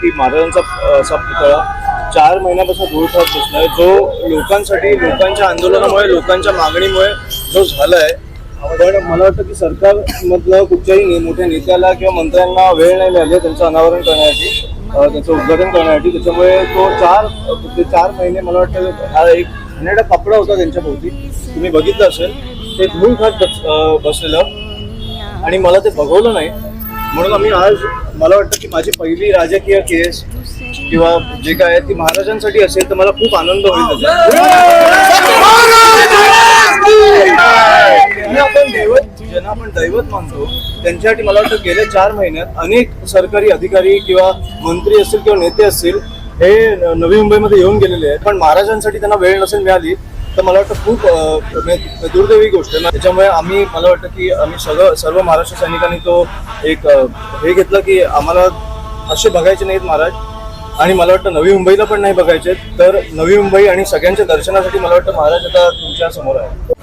की महाराजांचा असा पुतळा 4 महिन्यापासून धूळ खात बसलाय, जो लोकांसाठी, लोकांच्या आंदोलनामुळे, लोकांच्या मागणीमुळे जो झालाय. पण मला वाटतं की सरकार मधलं कुठच्याही मोठ्या नेत्याला किंवा मंत्र्यांना वेळ नाही मिळाली त्यांचं अनावरण करण्यासाठी, त्याचं उद्घाटन करण्यासाठी. त्याच्यामुळे तो 4 महिने मला वाटतं हा एक घाणेरडा कपडा होता त्यांच्या भोवती, तुम्ही बघितलं असेल, ते धूळ खात बसलेलं आणि मला ते बघवलं नाही. म्हणून आम्ही आज, मला वाटतं की माझी पहिली राजकीय केस किंवा जे काय आहे ती महाराजांसाठी असेल तर मला खूप आनंद होईल ज्यांना आपण दैवत मानतो त्यांच्यासाठी. मला वाटतं गेल्या 4 महिन्यात अनेक सरकारी अधिकारी किंवा मंत्री असतील किंवा नेते असतील हे नवी मुंबईमध्ये येऊन गेलेले आहेत, पण महाराजांसाठी त्यांना वेळ नसेल मिळाली तर मला वाटतं खूप दुर्दैवी गोष्ट आहे. त्याच्यामुळे मला वाटतं की आम्ही सर्व महाराष्ट्र सैनिकांनी तो एक हे घेतलं की आम्हाला असे बघायचे नाहीत महाराज, आणि मला वाटतं नवी मुंबईला पण नाही बघायचे. तर नवी मुंबई आणि सगळ्यांच्या दर्शनासाठी मला वाटतं महाराज आता तुमच्या समोर आहे.